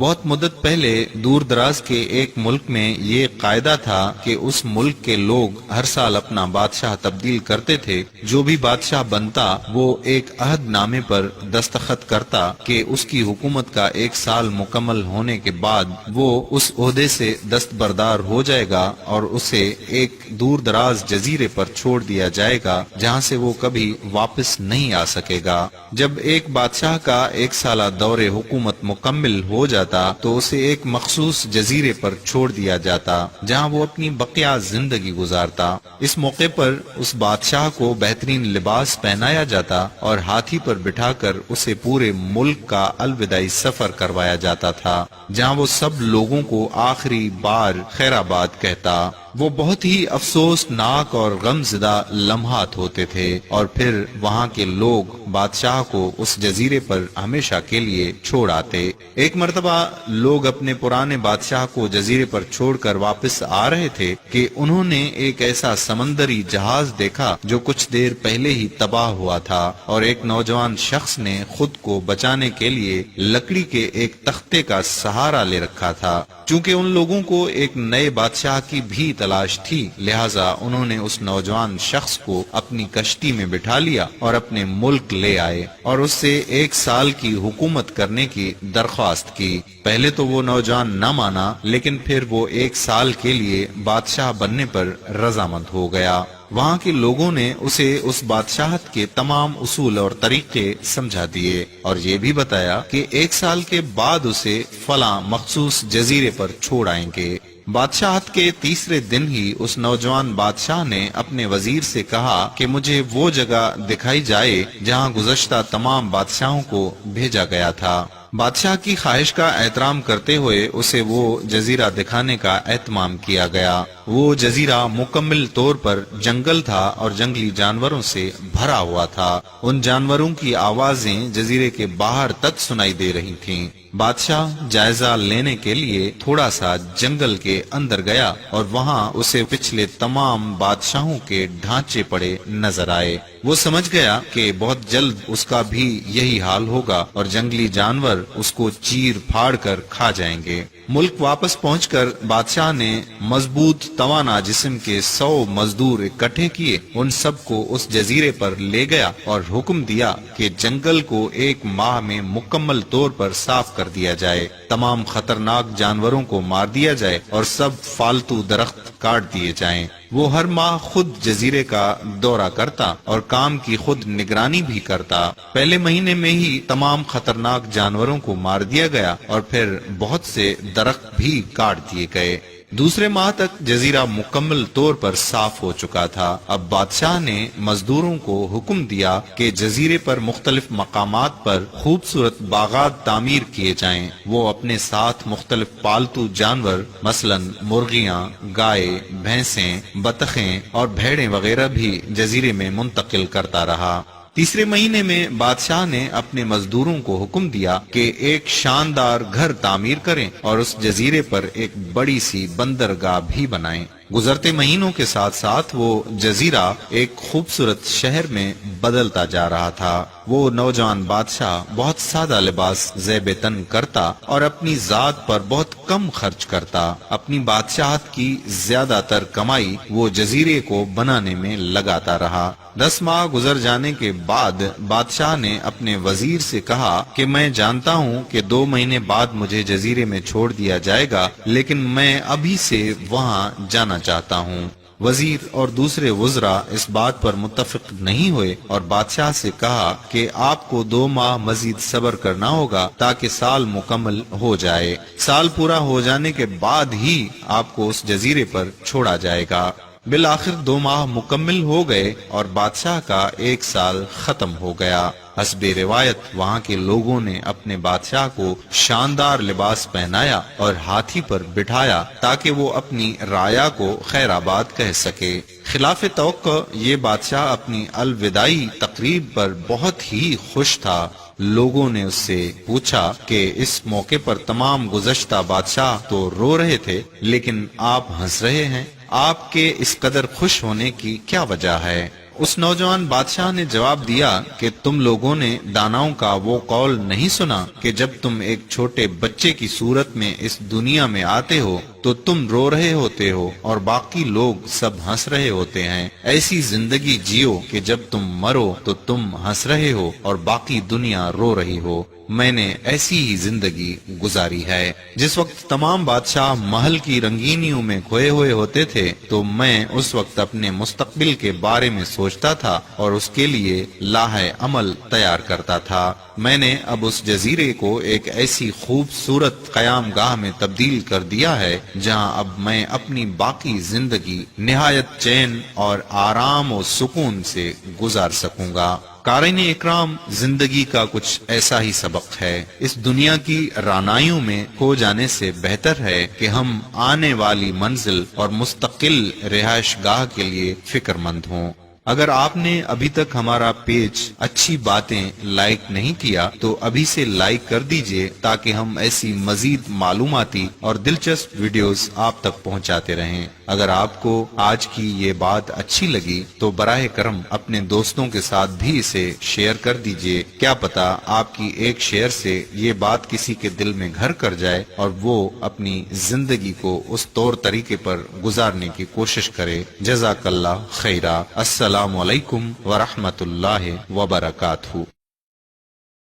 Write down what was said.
بہت مدت پہلے دور دراز کے ایک ملک میں یہ قاعدہ تھا کہ اس ملک کے لوگ ہر سال اپنا بادشاہ تبدیل کرتے تھے۔ جو بھی بادشاہ بنتا وہ ایک عہد نامے پر دستخط کرتا کہ اس کی حکومت کا 1 سال مکمل ہونے کے بعد وہ اس عہدے سے دستبردار ہو جائے گا اور اسے ایک دور دراز جزیرے پر چھوڑ دیا جائے گا جہاں سے وہ کبھی واپس نہیں آ سکے گا۔ جب ایک بادشاہ کا 1 سالہ دور حکومت مکمل ہو جاتا تو اسے ایک مخصوص جزیرے پر چھوڑ دیا جاتا جہاں وہ اپنی بقیہ زندگی گزارتا۔ اس موقع پر اس بادشاہ کو بہترین لباس پہنایا جاتا اور ہاتھی پر بٹھا کر اسے پورے ملک کا الوداعی سفر کروایا جاتا تھا جہاں وہ سب لوگوں کو آخری بار خیر آباد کہتا۔ وہ بہت ہی افسوسناک اور غم زدہ لمحات ہوتے تھے اور پھر وہاں کے لوگ بادشاہ کو اس جزیرے پر ہمیشہ کے لیے چھوڑ آتے۔ ایک مرتبہ لوگ اپنے پرانے بادشاہ کو جزیرے پر چھوڑ کر واپس آ رہے تھے کہ انہوں نے ایک ایسا سمندری جہاز دیکھا جو کچھ دیر پہلے ہی تباہ ہوا تھا اور ایک نوجوان شخص نے خود کو بچانے کے لیے لکڑی کے ایک تختے کا سہارا لے رکھا تھا۔ چونکہ ان لوگوں کو ایک نئے بادشاہ کی بھی تلاش تھی لہٰذا انہوں نے اس نوجوان شخص کو اپنی کشتی میں بٹھا لیا اور اپنے ملک لے آئے اور اس سے 1 سال کی حکومت کرنے کی درخواست کی۔ پہلے تو وہ نوجوان نہ مانا لیکن پھر وہ 1 سال کے لیے بادشاہ بننے پر رضامند ہو گیا۔ وہاں کے لوگوں نے اسے اس بادشاہت کے تمام اصول اور طریقے سمجھا دیے اور یہ بھی بتایا کہ 1 سال کے بعد اسے فلاں مخصوص جزیرے پر چھوڑ آئیں گے۔ بادشاہت کے تیسرے دن ہی اس نوجوان بادشاہ نے اپنے وزیر سے کہا کہ مجھے وہ جگہ دکھائی جائے جہاں گزشتہ تمام بادشاہوں کو بھیجا گیا تھا۔ بادشاہ کی خواہش کا احترام کرتے ہوئے اسے وہ جزیرہ دکھانے کا اہتمام کیا گیا۔ وہ جزیرہ مکمل طور پر جنگل تھا اور جنگلی جانوروں سے بھرا ہوا تھا۔ ان جانوروں کی آوازیں جزیرے کے باہر تک سنائی دے رہی تھیں۔ بادشاہ جائزہ لینے کے لیے تھوڑا سا جنگل کے اندر گیا اور وہاں اسے پچھلے تمام بادشاہوں کے ڈھانچے پڑے نظر آئے۔ وہ سمجھ گیا کہ بہت جلد اس کا بھی یہی حال ہوگا اور جنگلی جانور اس کو چیر پھاڑ کر کھا جائیں گے۔ ملک واپس پہنچ کر بادشاہ نے مضبوط توانا جسم کے 100 مزدور اکٹھے کیے، ان سب کو اس جزیرے پر لے گیا اور حکم دیا کہ جنگل کو 1 ماہ میں مکمل طور پر صاف کر دیا جائے، تمام خطرناک جانوروں کو مار دیا جائے اور سب فالتو درخت کاٹ دیے جائیں۔ وہ ہر ماہ خود جزیرے کا دورہ کرتا اور کام کی خود نگرانی بھی کرتا۔ پہلے مہینے میں ہی تمام خطرناک جانوروں کو مار دیا گیا اور پھر بہت سے درخت بھی کاٹ دیے گئے۔ دوسرے ماہ تک جزیرہ مکمل طور پر صاف ہو چکا تھا۔ اب بادشاہ نے مزدوروں کو حکم دیا کہ جزیرے پر مختلف مقامات پر خوبصورت باغات تعمیر کیے جائیں۔ وہ اپنے ساتھ مختلف پالتو جانور مثلا مرغیاں، گائے، بھینسیں، بطخیں اور بھیڑیں وغیرہ بھی جزیرے میں منتقل کرتا رہا۔ تیسرے مہینے میں بادشاہ نے اپنے مزدوروں کو حکم دیا کہ ایک شاندار گھر تعمیر کریں اور اس جزیرے پر ایک بڑی سی بندرگاہ بھی بنائیں۔ گزرتے مہینوں کے ساتھ ساتھ وہ جزیرہ ایک خوبصورت شہر میں بدلتا جا رہا تھا۔ وہ نوجوان بادشاہ بہت سادہ لباس زیب تن کرتا اور اپنی ذات پر بہت کم خرچ کرتا۔ اپنی بادشاہت کی زیادہ تر کمائی وہ جزیرے کو بنانے میں لگاتا رہا۔ 10 ماہ گزر جانے کے بعد بادشاہ نے اپنے وزیر سے کہا کہ میں جانتا ہوں کہ 2 مہینے بعد مجھے جزیرے میں چھوڑ دیا جائے گا لیکن میں ابھی سے وہاں جانا چاہتا ہوں۔ وزیر اور دوسرے وزراء اس بات پر متفق نہیں ہوئے اور بادشاہ سے کہا کہ آپ کو 2 ماہ مزید صبر کرنا ہوگا تاکہ سال مکمل ہو جائے۔ سال پورا ہو جانے کے بعد ہی آپ کو اس جزیرے پر چھوڑا جائے گا۔ بالآخر 2 ماہ مکمل ہو گئے اور بادشاہ کا 1 سال ختم ہو گیا۔ حسب روایت وہاں کے لوگوں نے اپنے بادشاہ کو شاندار لباس پہنایا اور ہاتھی پر بٹھایا تاکہ وہ اپنی رعایا کو خیر آباد کہہ سکے۔ خلاف توقع یہ بادشاہ اپنی الوداعی تقریب پر بہت ہی خوش تھا۔ لوگوں نے اس سے پوچھا کہ اس موقع پر تمام گزشتہ بادشاہ تو رو رہے تھے لیکن آپ ہنس رہے ہیں، آپ کے اس قدر خوش ہونے کی کیا وجہ ہے؟ اس نوجوان بادشاہ نے جواب دیا کہ تم لوگوں نے داناؤں کا وہ قول نہیں سنا کہ جب تم ایک چھوٹے بچے کی صورت میں اس دنیا میں آتے ہو تو تم رو رہے ہوتے ہو اور باقی لوگ سب ہنس رہے ہوتے ہیں۔ ایسی زندگی جیو کہ جب تم مرو تو تم ہنس رہے ہو اور باقی دنیا رو رہی ہو۔ میں نے ایسی ہی زندگی گزاری ہے۔ جس وقت تمام بادشاہ محل کی رنگینیوں میں کھوئے ہوئے ہوتے تھے تو میں اس وقت اپنے مستقبل کے بارے میں سوچتا تھا اور اس کے لیے لاہ عمل تیار کرتا تھا۔ میں نے اب اس جزیرے کو ایک ایسی خوبصورت قیام گاہ میں تبدیل کر دیا ہے جہاں اب میں اپنی باقی زندگی نہایت چین اور آرام و سکون سے گزار سکوں گا۔ قارئین اکرام، زندگی کا کچھ ایسا ہی سبق ہے۔ اس دنیا کی رعنائیوں میں کھو جانے سے بہتر ہے کہ ہم آنے والی منزل اور مستقل رہائش گاہ کے لیے فکر مند ہوں۔ اگر آپ نے ابھی تک ہمارا پیج اچھی باتیں لائک نہیں کیا تو ابھی سے لائک کر دیجئے تاکہ ہم ایسی مزید معلوماتی اور دلچسپ ویڈیوز آپ تک پہنچاتے رہیں۔ اگر آپ کو آج کی یہ بات اچھی لگی تو براہ کرم اپنے دوستوں کے ساتھ بھی اسے شیئر کر دیجئے۔ کیا پتا آپ کی ایک شیئر سے یہ بات کسی کے دل میں گھر کر جائے اور وہ اپنی زندگی کو اس طور طریقے پر گزارنے کی کوشش کرے۔ جزاک اللہ خیرہ۔ السلام علیکم ورحمۃ اللہ وبرکاتہ۔